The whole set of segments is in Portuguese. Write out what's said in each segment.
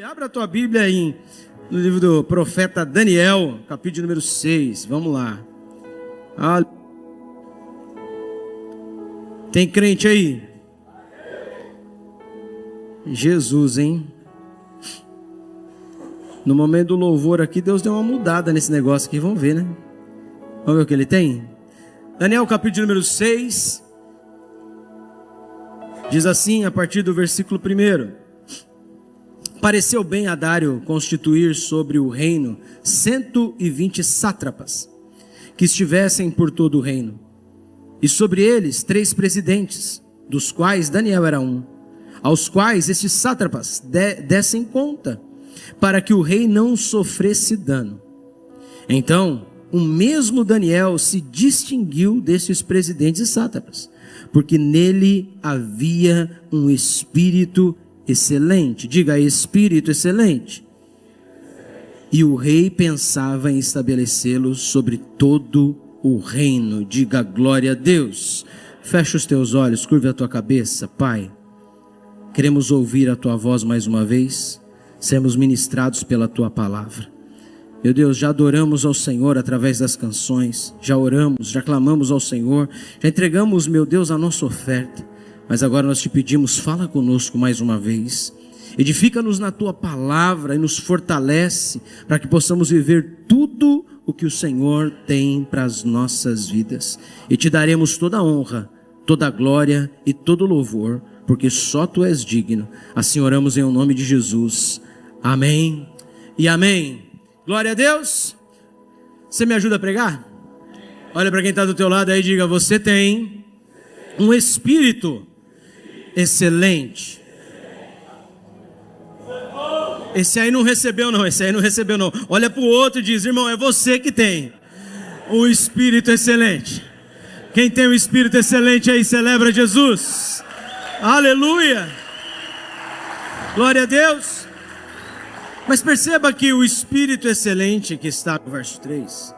Abra a tua Bíblia aí no livro do profeta Daniel, capítulo número 6. Vamos lá. Tem crente aí? Jesus, hein? No momento do louvor aqui, Deus deu uma mudada nesse negócio aqui. Vamos ver, né? Vamos ver o que ele tem? Daniel, capítulo número 6. Diz assim, a partir do versículo 1: Pareceu bem a Dário constituir sobre o reino 120 sátrapas, que estivessem por todo o reino, e sobre eles 3 presidentes, dos quais Daniel era um, aos quais estes sátrapas dessem conta, para que o rei não sofresse dano. Então, o mesmo Daniel se distinguiu desses presidentes e sátrapas, porque nele havia um espírito excelente. Diga, espírito excelente. E o rei pensava em estabelecê-lo sobre todo o reino. Diga glória a Deus. Fecha os teus olhos, curve a tua cabeça. Pai, queremos ouvir a tua voz mais uma vez, sermos ministrados pela tua palavra. Meu Deus, já adoramos ao Senhor através das canções, já oramos, já clamamos ao Senhor, já entregamos, meu Deus, a nossa oferta. Mas agora nós te pedimos, fala conosco mais uma vez. Edifica-nos na tua palavra e nos fortalece para que possamos viver tudo o que o Senhor tem para as nossas vidas. E te daremos toda a honra, toda a glória e todo o louvor, porque só tu és digno. Assim oramos em nome de Jesus. Amém e amém. Glória a Deus. Você me ajuda a pregar? Olha para quem está do teu lado aí e diga, você tem um espírito excelente. Esse aí não recebeu não, esse aí não recebeu não. Olha para o outro e diz, irmão, é você que tem um espírito excelente. Quem tem um espírito excelente aí, celebra Jesus. Aleluia. Glória a Deus. Mas perceba que o espírito excelente que está no verso 3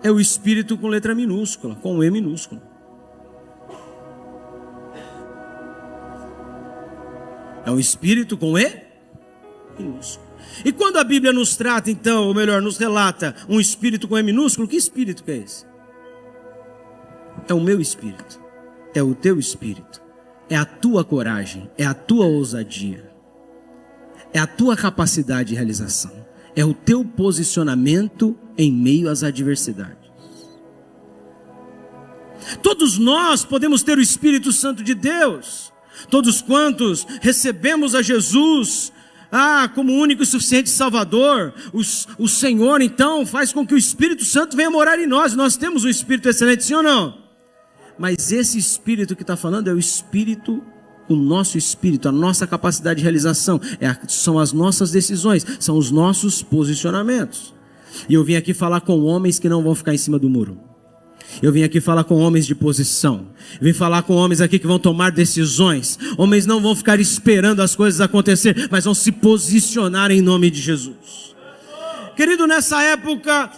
é o espírito com letra minúscula, com E minúsculo. É um espírito com E minúsculo. E quando a Bíblia nos trata então, ou melhor, nos relata um espírito com E minúsculo, que espírito que é esse? É o meu espírito, é o teu espírito, é a tua coragem, é a tua ousadia, é a tua capacidade de realização, é o teu posicionamento em meio às adversidades. Todos nós podemos ter o Espírito Santo de Deus. Todos quantos recebemos a Jesus como único e suficiente Salvador, o Senhor então faz com que o Espírito Santo venha morar em nós. Nós temos um Espírito excelente, sim ou não? Mas esse Espírito que está falando é o Espírito, o nosso Espírito, a nossa capacidade de realização, são as nossas decisões, são os nossos posicionamentos. E eu vim aqui falar com homens que não vão ficar em cima do muro. Eu vim aqui falar com homens de posição. Eu vim falar com homens aqui que vão tomar decisões. Homens não vão ficar esperando as coisas acontecer, mas vão se posicionar em nome de Jesus. Querido, nessa época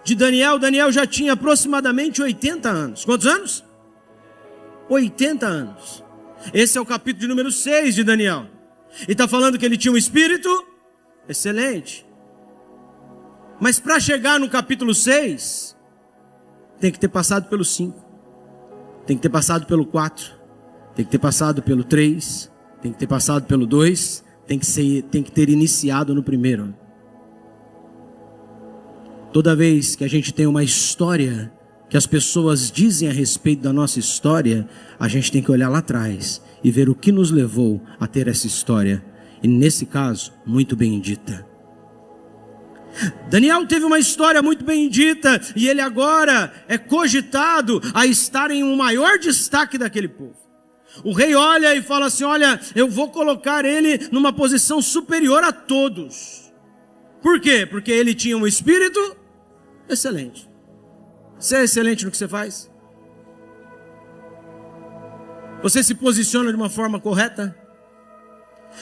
de Daniel já tinha aproximadamente 80 anos. Quantos anos? 80 anos. Esse é o capítulo de número 6 de Daniel. E está falando que ele tinha um espírito excelente. Mas para chegar no capítulo 6... tem que ter passado pelo 5, tem que ter passado pelo 4, tem que ter passado pelo 3, tem que ter passado pelo 2, tem que ter iniciado no primeiro. Toda vez que a gente tem uma história, que as pessoas dizem a respeito da nossa história, a gente tem que olhar lá atrás e ver o que nos levou a ter essa história. E nesse caso, muito bem dita. Daniel teve uma história muito bem dita, e ele agora é cogitado a estar em um maior destaque daquele povo. O rei olha e fala assim, olha, eu vou colocar ele numa posição superior a todos. Por quê? Porque ele tinha um espírito excelente. Você é excelente no que você faz? Você se posiciona de uma forma correta?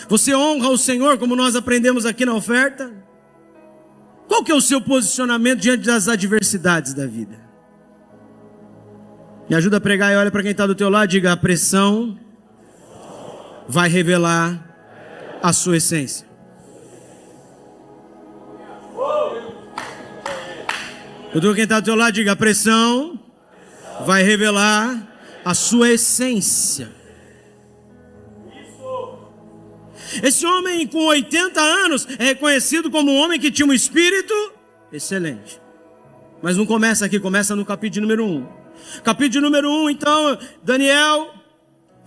Você honra o Senhor como nós aprendemos aqui na oferta? Qual que é o seu posicionamento diante das adversidades da vida? Me ajuda a pregar e olha para quem está do teu lado, diga, a pressão vai revelar a sua essência. Quem está do teu lado, diga: a pressão vai revelar a sua essência. Esse homem com 80 anos é reconhecido como um homem que tinha um espírito excelente. Mas não começa aqui, começa no capítulo número 1. Capítulo número 1, então, Daniel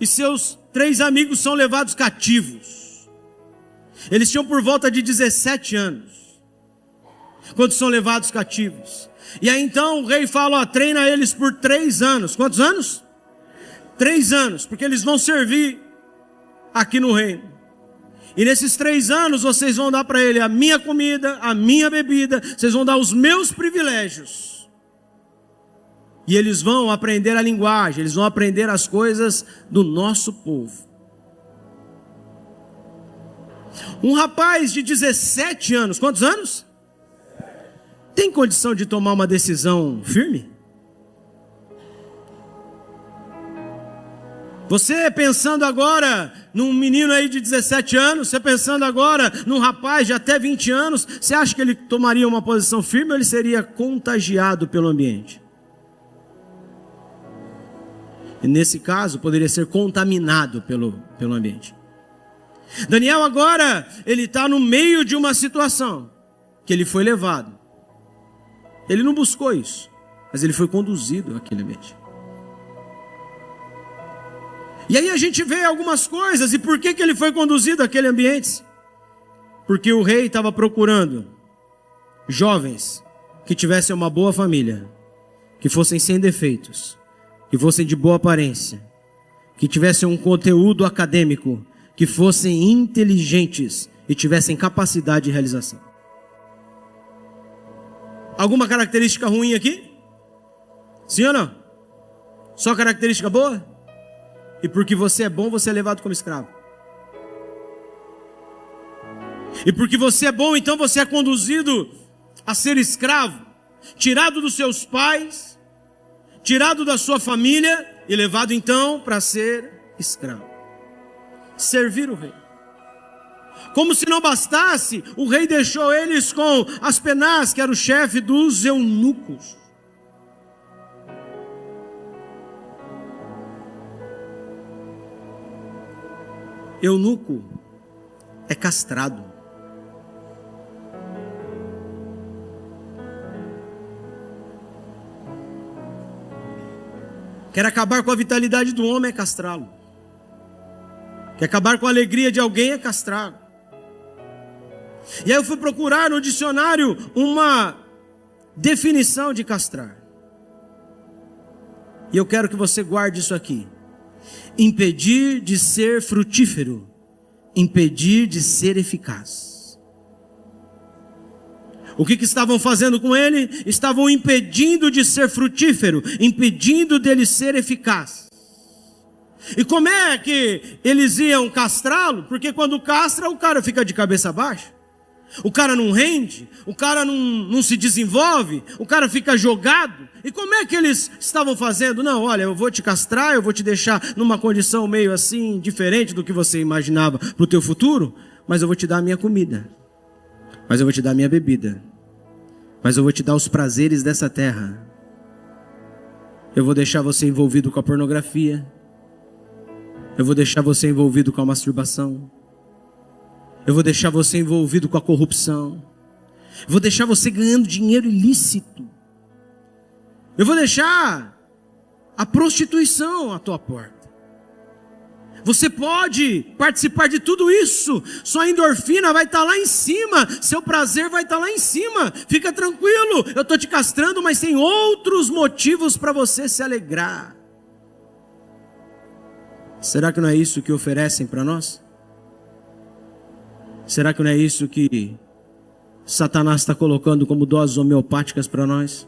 e seus 3 amigos são levados cativos. Eles tinham por volta de 17 anos, quando são levados cativos. E aí então o rei fala: ó, treina eles por 3 anos. Quantos anos? 3 anos, porque eles vão servir aqui no reino. E nesses 3 anos vocês vão dar para ele a minha comida, a minha bebida, vocês vão dar os meus privilégios. E eles vão aprender a linguagem, eles vão aprender as coisas do nosso povo. Um rapaz de 17 anos, quantos anos? Tem condição de tomar uma decisão firme? Você pensando agora num menino aí de 17 anos, você pensando agora num rapaz de até 20 anos, você acha que ele tomaria uma posição firme ou ele seria contagiado pelo ambiente? E nesse caso, poderia ser contaminado pelo ambiente. Daniel agora, ele está no meio de uma situação que ele foi levado. Ele não buscou isso, mas ele foi conduzido àquele ambiente. E aí a gente vê algumas coisas. E por que ele foi conduzido àquele ambiente? Porque o rei estava procurando jovens que tivessem uma boa família, que fossem sem defeitos, que fossem de boa aparência, que tivessem um conteúdo acadêmico, que fossem inteligentes e tivessem capacidade de realização. Alguma característica ruim aqui? Sim ou não? Só característica boa? E porque você é bom, você é levado como escravo. E porque você é bom, então você é conduzido a ser escravo, tirado dos seus pais, tirado da sua família e levado então para ser escravo. Servir o rei. Como se não bastasse, o rei deixou eles com Aspenaz, que era o chefe dos eunucos. Eunuco é castrado. Quer acabar com a vitalidade do homem, é castrá-lo. Quer acabar com a alegria de alguém, é castrá-lo. E aí eu fui procurar no dicionário uma definição de castrar. E eu quero que você guarde isso aqui. Impedir de ser frutífero, impedir de ser eficaz. O que estavam fazendo com ele? Estavam impedindo de ser frutífero, impedindo dele ser eficaz. E como é que eles iam castrá-lo? Porque quando castra, o cara fica de cabeça baixa. O cara não rende, o cara não se desenvolve, o cara fica jogado. E como é que eles estavam fazendo? Não, olha, eu vou te castrar, eu vou te deixar numa condição meio assim, diferente do que você imaginava para o teu futuro, mas eu vou te dar a minha comida, mas eu vou te dar a minha bebida, mas eu vou te dar os prazeres dessa terra. Eu vou deixar você envolvido com a pornografia, eu vou deixar você envolvido com a masturbação, eu vou deixar você envolvido com a corrupção. Eu vou deixar você ganhando dinheiro ilícito. Eu vou deixar a prostituição à tua porta. Você pode participar de tudo isso. Sua endorfina vai estar lá em cima. Seu prazer vai estar lá em cima. Fica tranquilo. Eu estou te castrando, mas tem outros motivos para você se alegrar. Será que não é isso que oferecem para nós? Será que não é isso que Satanás está colocando como doses homeopáticas para nós?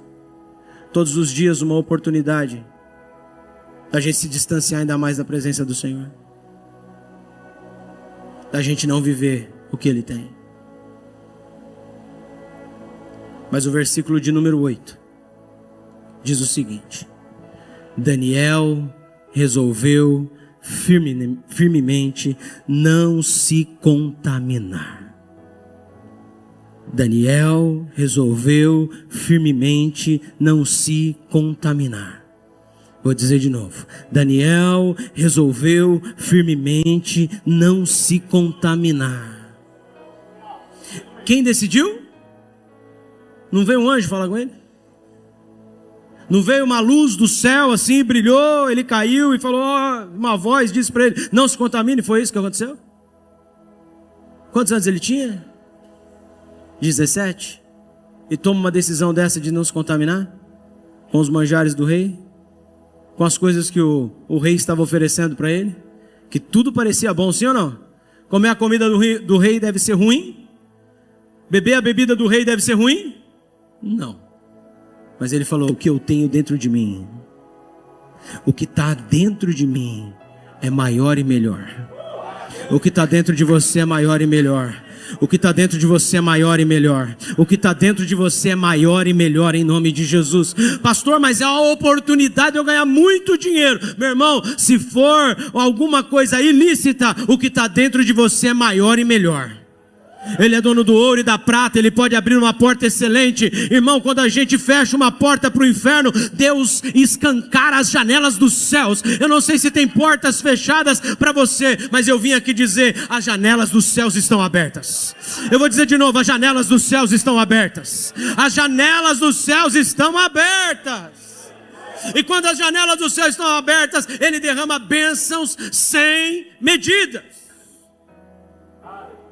Todos os dias uma oportunidade da gente se distanciar ainda mais da presença do Senhor, da gente não viver o que Ele tem. Mas o versículo de número 8 diz o seguinte: Daniel resolveu firmemente não se contaminar. Daniel resolveu firmemente não se contaminar. Vou dizer de novo. Daniel resolveu firmemente não se contaminar. Quem decidiu? Não veio um anjo falar com ele? Não veio uma luz do céu assim, brilhou, ele caiu e falou, uma voz disse para ele, não se contamine, foi isso que aconteceu? Quantos anos ele tinha? 17? E toma uma decisão dessa de não se contaminar? Com os manjares do rei? Com as coisas que o rei estava oferecendo para ele? Que tudo parecia bom, sim ou não? Comer a comida do rei deve ser ruim? Beber a bebida do rei deve ser ruim? Não. Mas ele falou, o que eu tenho dentro de mim, o que está dentro de mim é maior e melhor. O que está dentro de você é maior e melhor. O que está dentro de você é maior e melhor. O que está dentro de você é maior e melhor em nome de Jesus. Pastor, mas é uma oportunidade de eu ganhar muito dinheiro. Meu irmão, se for alguma coisa ilícita, o que está dentro de você é maior e melhor. Ele é dono do ouro e da prata, Ele pode abrir uma porta excelente. Irmão, quando a gente fecha uma porta para o inferno, Deus escancara as janelas dos céus. Eu não sei se tem portas fechadas para você, mas eu vim aqui dizer, as janelas dos céus estão abertas. Eu vou dizer de novo, as janelas dos céus estão abertas. As janelas dos céus estão abertas. E quando as janelas dos céus estão abertas, Ele derrama bênçãos sem medida.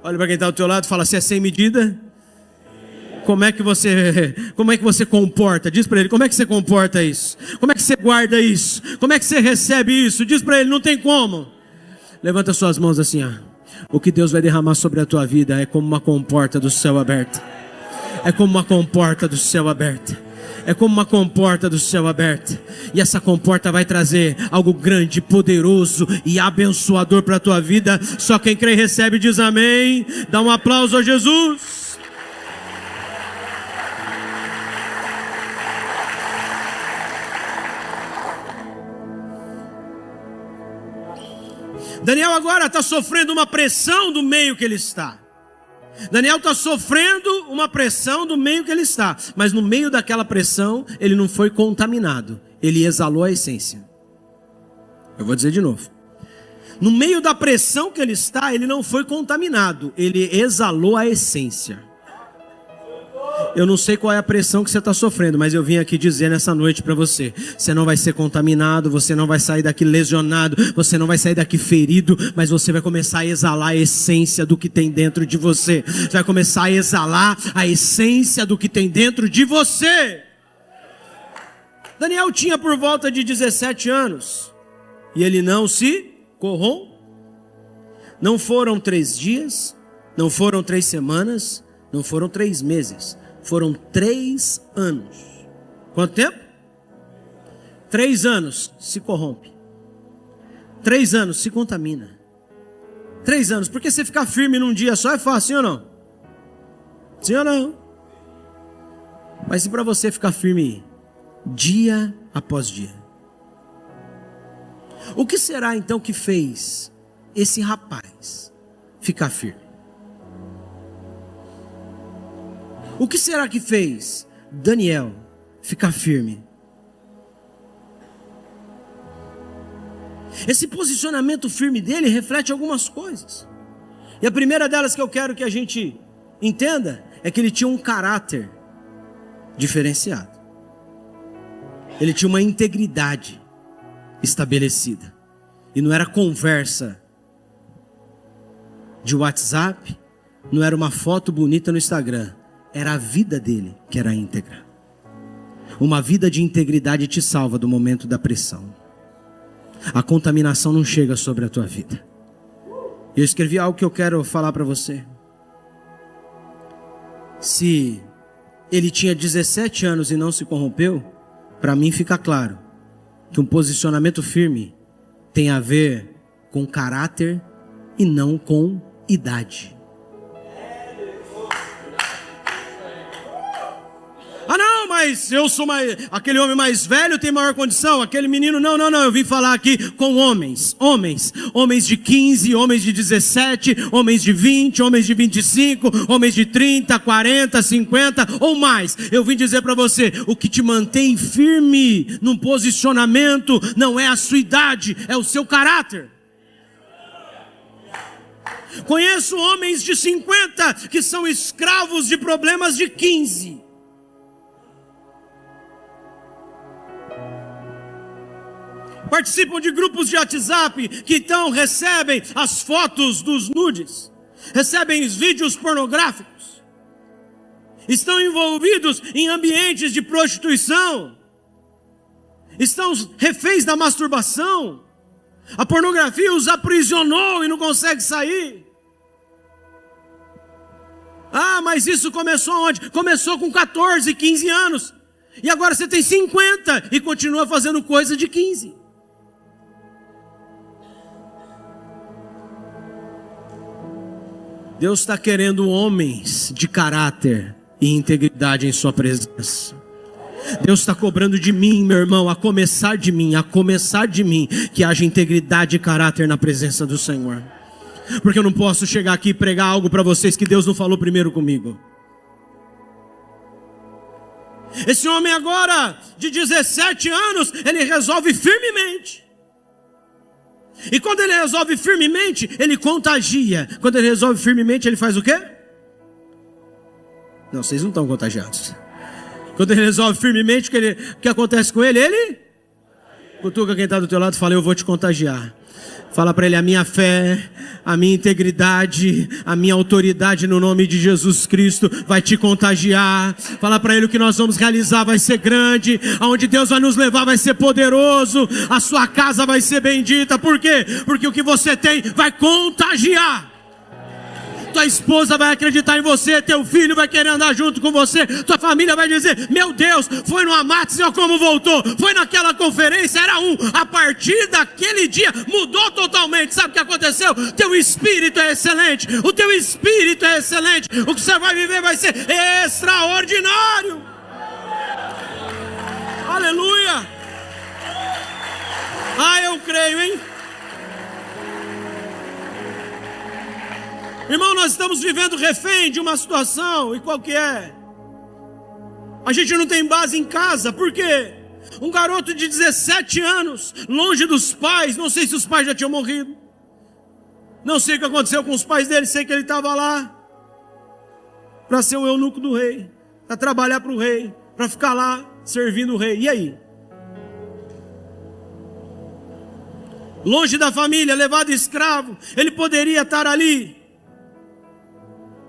Olha para quem está ao teu lado e fala, se é sem medida, como é que você comporta? Diz para ele, como é que você comporta isso? Como é que você guarda isso? Como é que você recebe isso? Diz para ele, não tem como. Levanta suas mãos assim, ó. O que Deus vai derramar sobre a tua vida é como uma comporta do céu aberta. É como uma comporta do céu aberta. É como uma comporta do céu aberta. E essa comporta vai trazer algo grande, poderoso e abençoador para a tua vida. Só quem crê e recebe diz amém. Dá um aplauso a Jesus. Daniel agora está sofrendo uma pressão do meio que ele está. Daniel está sofrendo uma pressão do meio que ele está, mas no meio daquela pressão, ele não foi contaminado, ele exalou a essência. Eu vou dizer de novo. No meio da pressão que ele está, ele não foi contaminado, ele exalou a essência. Eu não sei qual é a pressão que você está sofrendo, mas eu vim aqui dizer nessa noite para você, você não vai ser contaminado, você não vai sair daqui lesionado, você não vai sair daqui ferido, mas você vai começar a exalar a essência do que tem dentro de você. Você vai começar a exalar a essência do que tem dentro de você. Daniel tinha por volta de 17 anos, e ele não se corrompeu. Não foram 3 dias, não foram 3 semanas, não foram 3 meses. Foram 3 anos. Quanto tempo? 3 anos se corrompe. 3 anos se contamina. 3 anos, porque você ficar firme num dia só é fácil, sim ou não? Sim ou não? Mas e para você ficar firme dia após dia? O que será então que fez esse rapaz ficar firme? O que será que fez Daniel ficar firme? Esse posicionamento firme dele reflete algumas coisas. E a primeira delas que eu quero que a gente entenda é que ele tinha um caráter diferenciado. Ele tinha uma integridade estabelecida. E não era conversa de WhatsApp, não era uma foto bonita no Instagram. Era a vida dele que era íntegra. Uma vida de integridade te salva do momento da pressão. A contaminação não chega sobre a tua vida. Eu escrevi algo que eu quero falar para você. Se ele tinha 17 anos e não se corrompeu, para mim fica claro que um posicionamento firme tem a ver com caráter e não com idade. Ah não, mas eu sou aquele homem mais velho tem maior condição, aquele menino, não, eu vim falar aqui com homens de 15, homens de 17, homens de 20, homens de 25, homens de 30, 40, 50 ou mais. Eu vim dizer para você, o que te mantém firme num posicionamento não é a sua idade, é o seu caráter. Conheço homens de 50 que são escravos de problemas de 15. Participam de grupos de WhatsApp que então recebem as fotos dos nudes, recebem os vídeos pornográficos, estão envolvidos em ambientes de prostituição, estão reféns da masturbação, a pornografia os aprisionou e não consegue sair. Ah, mas isso começou onde? Começou com 14, 15 anos, e agora você tem 50 e continua fazendo coisa de 15. Deus está querendo homens de caráter e integridade em sua presença. Deus está cobrando de mim, meu irmão, a começar de mim, que haja integridade e caráter na presença do Senhor. Porque eu não posso chegar aqui e pregar algo para vocês que Deus não falou primeiro comigo. Esse homem agora, de 17 anos, ele resolve firmemente. E quando ele resolve firmemente, ele contagia. Quando ele resolve firmemente, ele faz o quê? Não, vocês não estão contagiados. Quando ele resolve firmemente, o que acontece com ele? Ele cutuca quem está do teu lado e fala, eu vou te contagiar. Fala para ele, a minha fé, a minha integridade, a minha autoridade no nome de Jesus Cristo vai te contagiar. Fala para ele, o que nós vamos realizar vai ser grande, aonde Deus vai nos levar vai ser poderoso, a sua casa vai ser bendita. Por quê? Porque o que você tem vai contagiar. Tua esposa vai acreditar em você, teu filho vai querer andar junto com você, tua família vai dizer, meu Deus, foi no Amates, olha como voltou, foi naquela conferência, era a partir daquele dia, mudou totalmente. Sabe o que aconteceu? Teu espírito é excelente, o teu espírito é excelente, o que você vai viver vai ser extraordinário. Aleluia. Ah, eu creio, hein? Irmão, nós estamos vivendo refém de uma situação, e qual que é? A gente não tem base em casa, por quê? Um garoto de 17 anos, longe dos pais, não sei se os pais já tinham morrido, não sei o que aconteceu com os pais dele, sei que ele estava lá, para ser o eunuco do rei, para trabalhar para o rei, para ficar lá servindo o rei, e aí? Longe da família, levado escravo, ele poderia estar ali,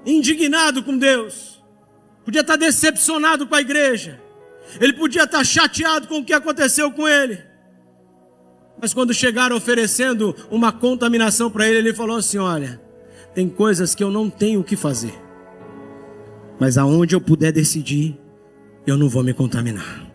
indignado com Deus, podia estar decepcionado com a igreja, ele podia estar chateado com o que aconteceu com ele, mas quando chegaram oferecendo uma contaminação para ele, ele falou assim, olha, tem coisas que eu não tenho o que fazer, mas aonde eu puder decidir, eu não vou me contaminar.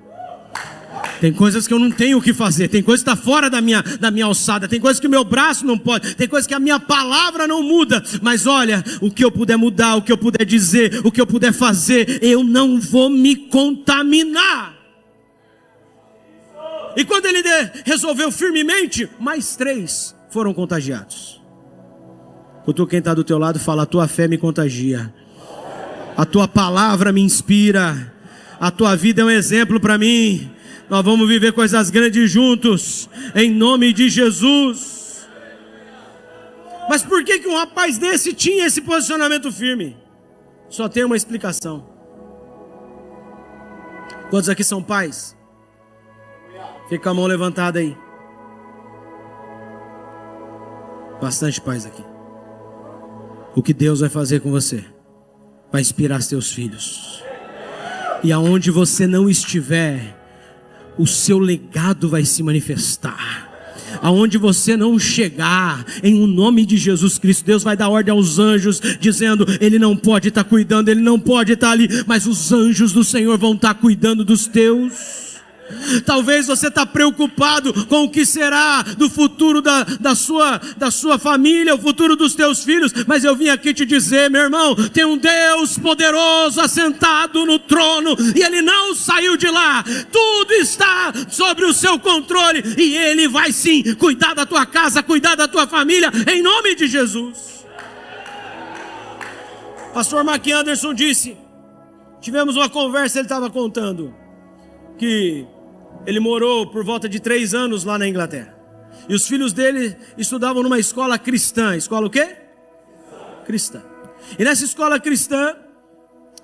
Tem coisas que eu não tenho o que fazer, tem coisas que está fora da minha alçada, tem coisas que o meu braço não pode, tem coisas que a minha palavra não muda, mas olha, o que eu puder mudar, o que eu puder dizer, o que eu puder fazer, eu não vou me contaminar. E quando ele resolveu firmemente, mais 3 foram contagiados. Quando quem está do teu lado fala, a tua fé me contagia, a tua palavra me inspira, a tua vida é um exemplo para mim. Nós vamos viver coisas grandes juntos, em nome de Jesus. Mas por que um rapaz desse tinha esse posicionamento firme? Só tem uma explicação. Quantos aqui são pais? Fica com a mão levantada aí. Bastante pais aqui. O que Deus vai fazer com você vai inspirar seus filhos. E aonde você não estiver, o seu legado vai se manifestar. Aonde você não chegar, em o nome de Jesus Cristo, Deus vai dar ordem aos anjos, dizendo, ele não pode estar cuidando, ele não pode estar ali, mas os anjos do Senhor vão estar cuidando dos teus. Talvez você está preocupado com o que será do futuro da sua família, o futuro dos teus filhos, mas eu vim aqui te dizer, meu irmão, tem um Deus poderoso assentado no trono, e Ele não saiu de lá, tudo está sobre o seu controle, e Ele vai sim cuidar da tua casa, cuidar da tua família, em nome de Jesus. Pastor Mark Anderson disse, tivemos uma conversa, ele estava contando, que ele morou por volta de 3 anos lá na Inglaterra. E os filhos dele estudavam numa escola cristã. Escola o quê? Cristã. E nessa escola cristã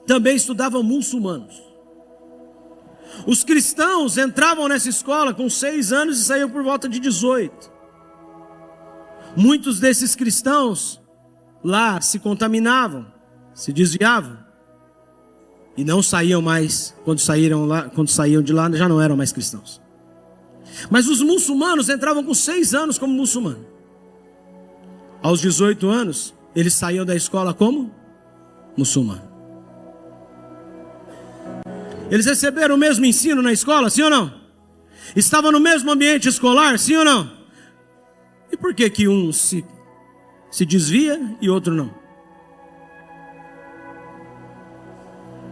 também estudavam muçulmanos. Os cristãos entravam nessa escola com 6 anos e saíam por volta de 18. Muitos desses cristãos lá se contaminavam, se desviavam. E não saíam mais, quando saíam de lá, já não eram mais cristãos. Mas os muçulmanos entravam com 6 anos como muçulmano. Aos 18 anos, eles saíam da escola como muçulmano. Eles receberam o mesmo ensino na escola, sim ou não? Estavam no mesmo ambiente escolar, sim ou não? E por que que um se desvia e outro não?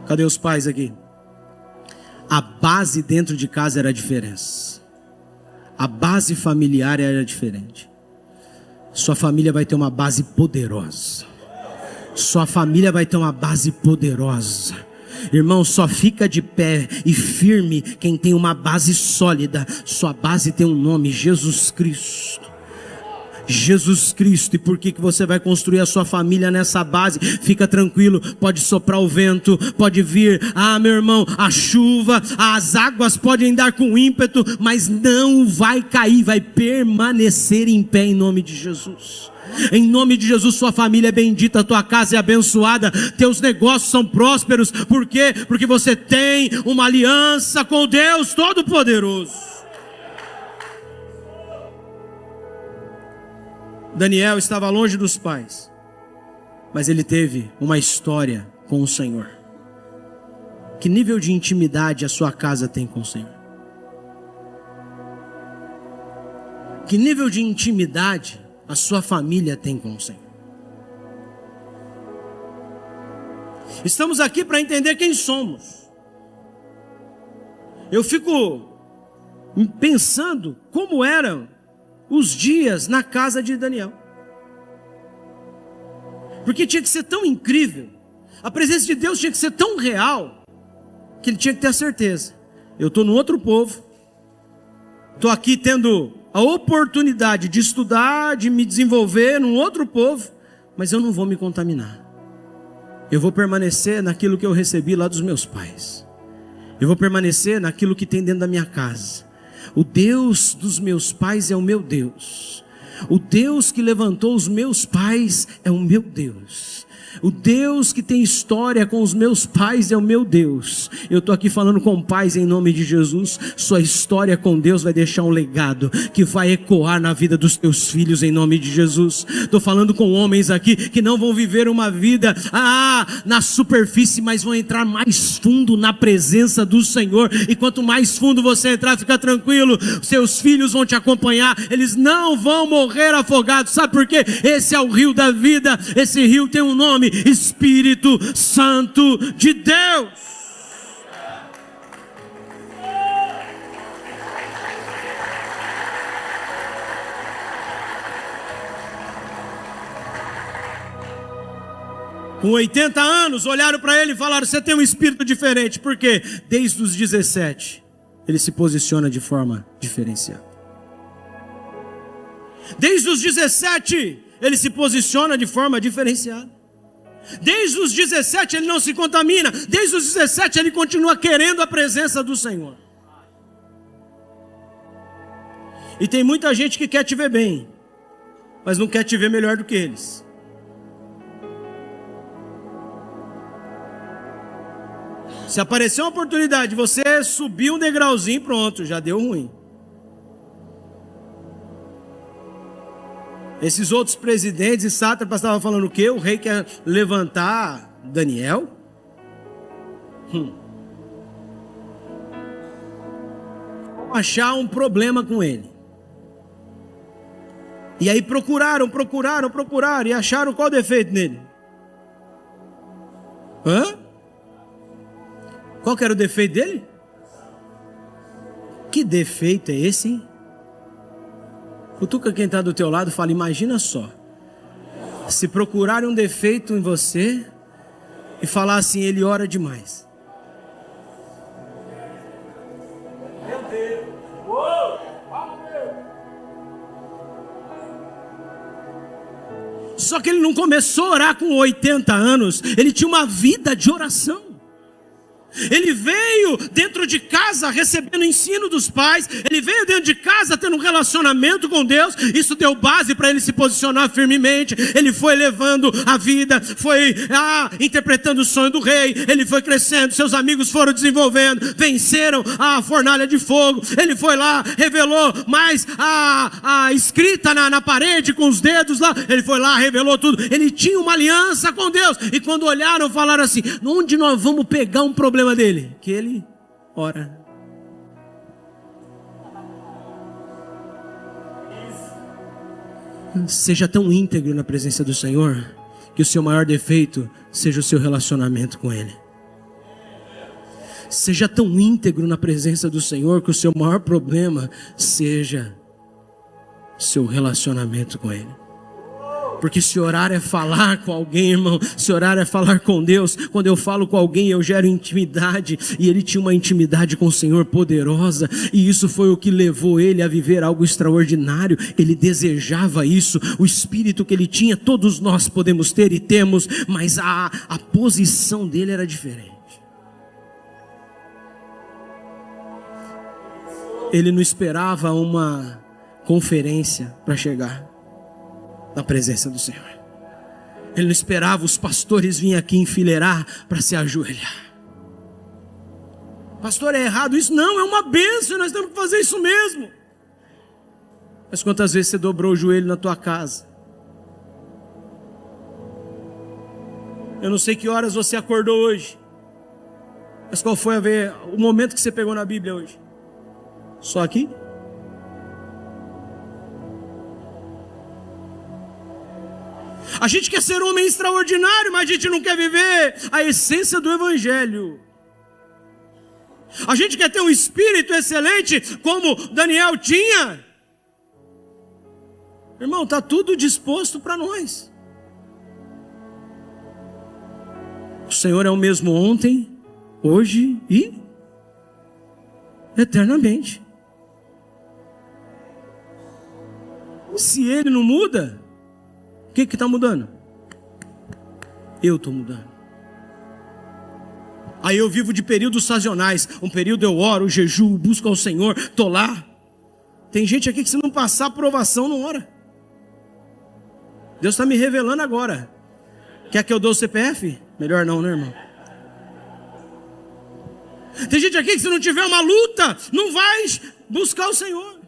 Cadê os pais aqui? A base dentro de casa era a diferença. A base familiar era diferente. Sua família vai ter uma base poderosa. Sua família vai ter uma base poderosa. Irmão, só fica de pé e firme quem tem uma base sólida. Sua base tem um nome, Jesus Cristo. Jesus Cristo. E por que você vai construir a sua família nessa base? Fica tranquilo, pode soprar o vento, pode vir, meu irmão, a chuva, as águas podem dar com ímpeto, mas não vai cair, vai permanecer em pé em nome de Jesus. Em nome de Jesus, sua família é bendita, tua casa é abençoada, teus negócios são prósperos. Por quê? Porque você tem uma aliança com Deus Todo-Poderoso. Daniel estava longe dos pais, mas ele teve uma história com o Senhor. Que nível de intimidade a sua casa tem com o Senhor? Que nível de intimidade a sua família tem com o Senhor? Estamos aqui para entender quem somos. Eu fico pensando como eram os dias na casa de Daniel, porque tinha que ser tão incrível, a presença de Deus tinha que ser tão real, que ele tinha que ter a certeza, eu estou no outro povo, estou aqui tendo a oportunidade de estudar, de me desenvolver num outro povo, mas eu não vou me contaminar, eu vou permanecer naquilo que eu recebi lá dos meus pais, eu vou permanecer naquilo que tem dentro da minha casa. O Deus dos meus pais é o meu Deus. O Deus que levantou os meus pais é o meu Deus. O Deus que tem história com os meus pais é o meu Deus. Eu estou aqui falando com pais em nome de Jesus. Sua história com Deus vai deixar um legado que vai ecoar na vida dos teus filhos em nome de Jesus. Estou falando com homens aqui que não vão viver uma vida na superfície, mas vão entrar mais fundo na presença do Senhor. E quanto mais fundo você entrar, fica tranquilo, seus filhos vão te acompanhar, eles não vão morrer afogados. Sabe por quê? Esse é o rio da vida. Esse rio tem um nome: Espírito Santo de Deus. Com 80 anos, olharam para ele e falaram: você tem um espírito diferente. Por quê? Desde os 17, ele se posiciona de forma diferenciada. Desde os 17, ele se posiciona de forma diferenciada. Desde os 17 ele não se contamina. Desde os 17 ele continua querendo a presença do Senhor. E tem muita gente que quer te ver bem, mas não quer te ver melhor do que eles. Se aparecer uma oportunidade de você subir um degrauzinho, pronto, já deu ruim. Esses outros presidentes e sátrapas estavam falando o quê? O rei quer levantar Daniel? achar um problema com ele. E aí procuraram e acharam qual defeito nele? Qual que era o defeito dele? Que defeito é esse, hein? Cutuca quem está do teu lado e fala, imagina só, se procurarem um defeito em você e falar assim, ele ora demais. Meu Deus! Só que ele não começou a orar com 80 anos, ele tinha uma vida de oração. Ele veio dentro de casa recebendo ensino dos pais, ele veio dentro de casa tendo um relacionamento com Deus, isso deu base para ele se posicionar firmemente. Ele foi levando a vida, foi interpretando o sonho do rei, ele foi crescendo, seus amigos foram desenvolvendo, venceram a fornalha de fogo, ele foi lá, revelou mais a escrita na parede com os dedos lá, ele foi lá, revelou tudo, ele tinha uma aliança com Deus, e quando olharam, falaram assim, onde nós vamos pegar um problema dele? Que ele ora. Seja tão íntegro na presença do Senhor, que o seu maior defeito seja o seu relacionamento com Ele. Seja tão íntegro na presença do Senhor, que o seu maior problema seja o seu relacionamento com Ele. Porque se orar é falar com alguém, irmão, se orar é falar com Deus. Quando eu falo com alguém, eu gero intimidade, e ele tinha uma intimidade com o Senhor poderosa, e isso foi o que levou ele a viver algo extraordinário. Ele desejava isso, o espírito que ele tinha, todos nós podemos ter e temos, mas a posição dele era diferente. Ele não esperava uma conferência para chegar na presença do Senhor. Ele não esperava os pastores virem aqui enfileirar para se ajoelhar. Pastor, é errado isso? Não, é uma bênção, nós temos que fazer isso mesmo. Mas quantas vezes você dobrou o joelho na tua casa? Eu não sei que horas você acordou hoje, mas qual foi o momento que você pegou na Bíblia hoje? Só aqui? A gente quer ser homem extraordinário, mas a gente não quer viver a essência do Evangelho. A gente quer ter um espírito excelente, como Daniel tinha. Irmão, está tudo disposto para nós. O Senhor é o mesmo ontem, hoje e eternamente. Se Ele não muda, o que está mudando? Eu estou mudando. Aí eu vivo de períodos sazonais. Um período eu oro, jejuo, busco ao Senhor, estou lá. Tem gente aqui que se não passar aprovação não ora. Deus está me revelando agora. Quer que eu dou o CPF? Melhor não, né, irmão? Tem gente aqui que se não tiver uma luta, não vai buscar o Senhor.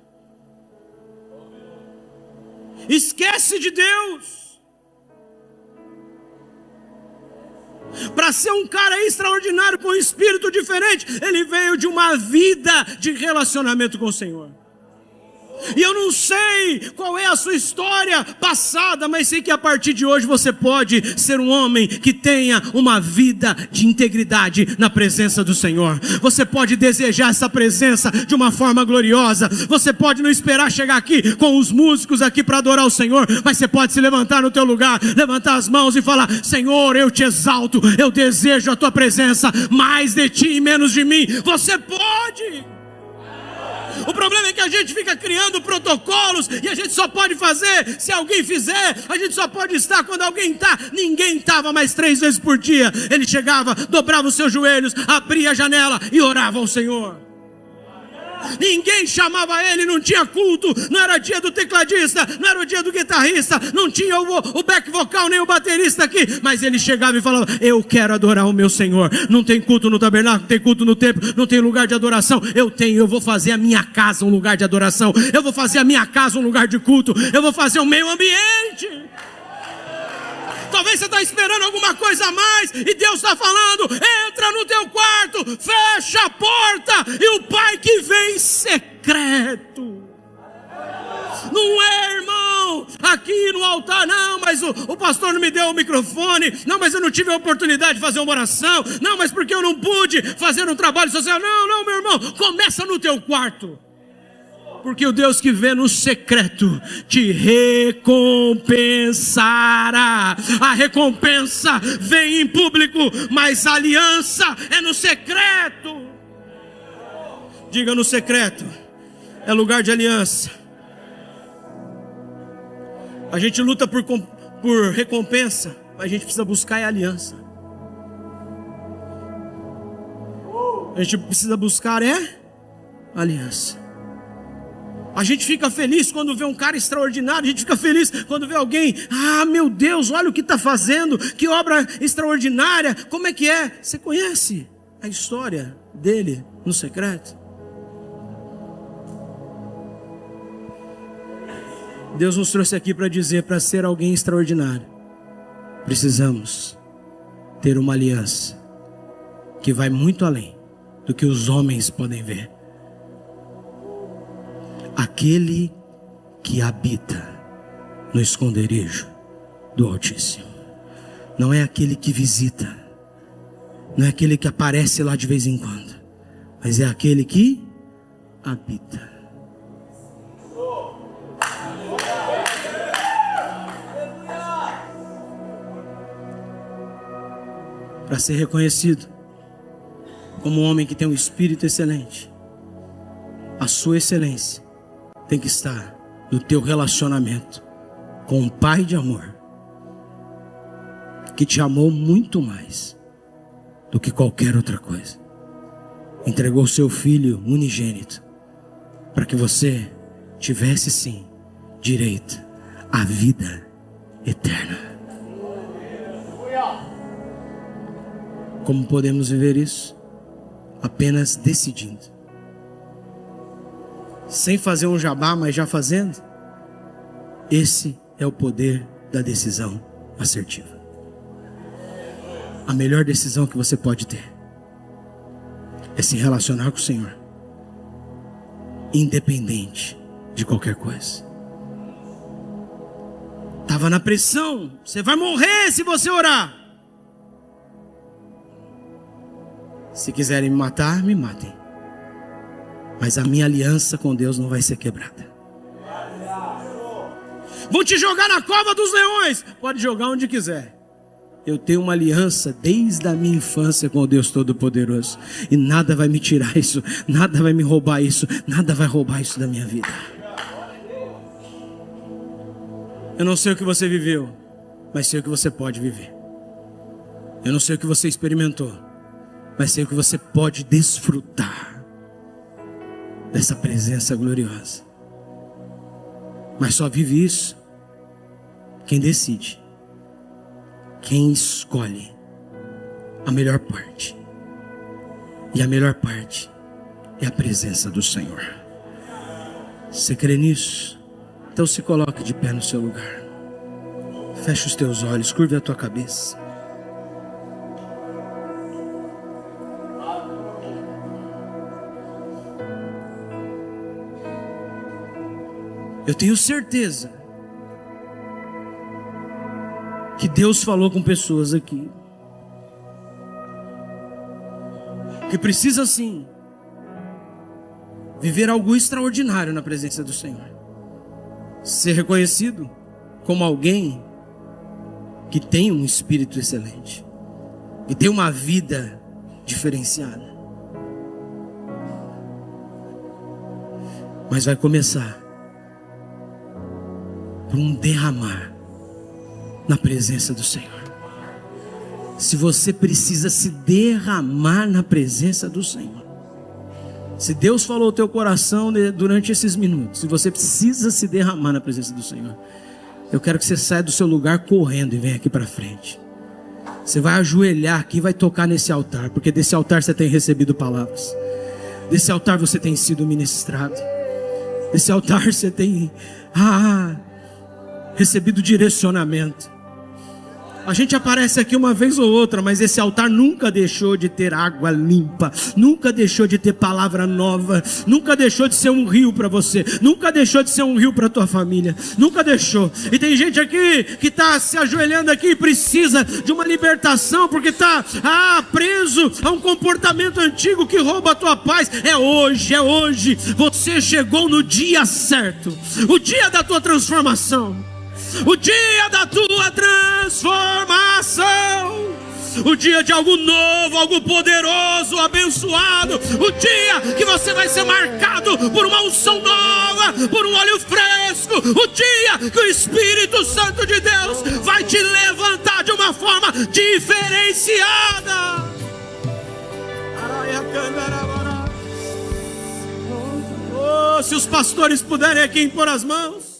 Esquece de Deus. Para ser um cara extraordinário, com um espírito diferente, ele veio de uma vida de relacionamento com o Senhor. E eu não sei qual é a sua história passada, mas sei que a partir de hoje você pode ser um homem que tenha uma vida de integridade na presença do Senhor. Você pode desejar essa presença de uma forma gloriosa. Você pode não esperar chegar aqui com os músicos aqui para adorar o Senhor, mas você pode se levantar no teu lugar, levantar as mãos e falar: Senhor, eu te exalto, eu desejo a tua presença, mais de ti e menos de mim. Você pode. O problema é que a gente fica criando protocolos e a gente só pode fazer se alguém fizer. A gente só pode estar quando alguém está. Ninguém estava mais 3 vezes por dia. Ele chegava, dobrava os seus joelhos, abria a janela e orava ao Senhor. Ninguém chamava ele, não tinha culto, não era dia do tecladista, não era o dia do guitarrista, não tinha o back vocal nem o baterista aqui, mas ele chegava e falava: eu quero adorar o meu Senhor. Não tem culto no tabernáculo, não tem culto no templo, não tem lugar de adoração. Eu vou fazer a minha casa um lugar de adoração, eu vou fazer a minha casa um lugar de culto, eu vou fazer o meio ambiente. Talvez você está esperando alguma coisa a mais, e Deus está falando: entra no teu quarto, fecha a porta, e o Pai que vem secar secreto. Não é, irmão, aqui no altar, não, mas o pastor não me deu o microfone, não, mas eu não tive a oportunidade de fazer uma oração, não, mas porque eu não pude fazer um trabalho social, não, meu irmão, começa no teu quarto, porque o Deus que vê no secreto te recompensará. A recompensa vem em público, mas a aliança é no secreto. Diga: no secreto é lugar de aliança. A gente luta por recompensa, mas a gente precisa buscar a aliança. A gente precisa buscar aliança. A gente fica feliz quando vê um cara extraordinário. A gente fica feliz quando vê alguém: meu Deus, olha o que está fazendo, que obra extraordinária. Como é que é? Você conhece a história dele no secreto? Deus nos trouxe aqui para dizer: para ser alguém extraordinário, precisamos ter uma aliança que vai muito além do que os homens podem ver. Aquele que habita no esconderijo do Altíssimo não é aquele que visita, não é aquele que aparece lá de vez em quando, mas é aquele que habita. Para ser reconhecido como um homem que tem um espírito excelente, a sua excelência tem que estar no teu relacionamento com um Pai de amor, que te amou muito mais do que qualquer outra coisa. Entregou seu Filho unigênito para que você tivesse sim direito à vida eterna. Como podemos viver isso? Apenas decidindo, sem fazer um jabá, mas já fazendo. Esse é o poder da decisão assertiva. A melhor decisão que você pode ter é se relacionar com o Senhor, independente de qualquer coisa. Estava na pressão: você vai morrer se você orar. Se quiserem me matar, me matem, mas a minha aliança com Deus não vai ser quebrada. Vão te jogar na cova dos leões, pode jogar onde quiser. Eu tenho uma aliança desde a minha infância com o Deus Todo-Poderoso, e nada vai me tirar isso, nada vai me roubar isso, nada vai roubar isso da minha vida. Eu não sei o que você viveu, mas sei o que você pode viver. Eu não sei o que você experimentou, mas sei que você pode desfrutar dessa presença gloriosa. Mas só vive isso quem decide, quem escolhe a melhor parte. E a melhor parte é a presença do Senhor. Você crê nisso? Então se coloque de pé no seu lugar. Feche os teus olhos, curve a tua cabeça. Eu tenho certeza que Deus falou com pessoas aqui que precisa sim viver algo extraordinário na presença do Senhor, ser reconhecido como alguém que tem um espírito excelente, que tem uma vida diferenciada. Mas vai começar por um derramar na presença do Senhor. Se você precisa se derramar na presença do Senhor, se Deus falou ao teu coração durante esses minutos, se você precisa se derramar na presença do Senhor, eu quero que você saia do seu lugar correndo e venha aqui para frente. Você vai ajoelhar aqui e vai tocar nesse altar, porque desse altar você tem recebido palavras, desse altar você tem sido ministrado, desse altar você tem recebido direcionamento. A gente aparece aqui uma vez ou outra, mas esse altar nunca deixou de ter água limpa, nunca deixou de ter palavra nova, nunca deixou de ser um rio para você, nunca deixou de ser um rio para tua família, nunca deixou. E tem gente aqui que está se ajoelhando aqui e precisa de uma libertação, porque está preso a um comportamento antigo que rouba a tua paz. É hoje, você chegou no dia certo, o dia da tua transformação. O dia da tua transformação, o dia de algo novo, algo poderoso, abençoado, o dia que você vai ser marcado por uma unção nova, por um óleo fresco, o dia que o Espírito Santo de Deus vai te levantar de uma forma diferenciada. Oh, se os pastores puderem aqui impor as mãos.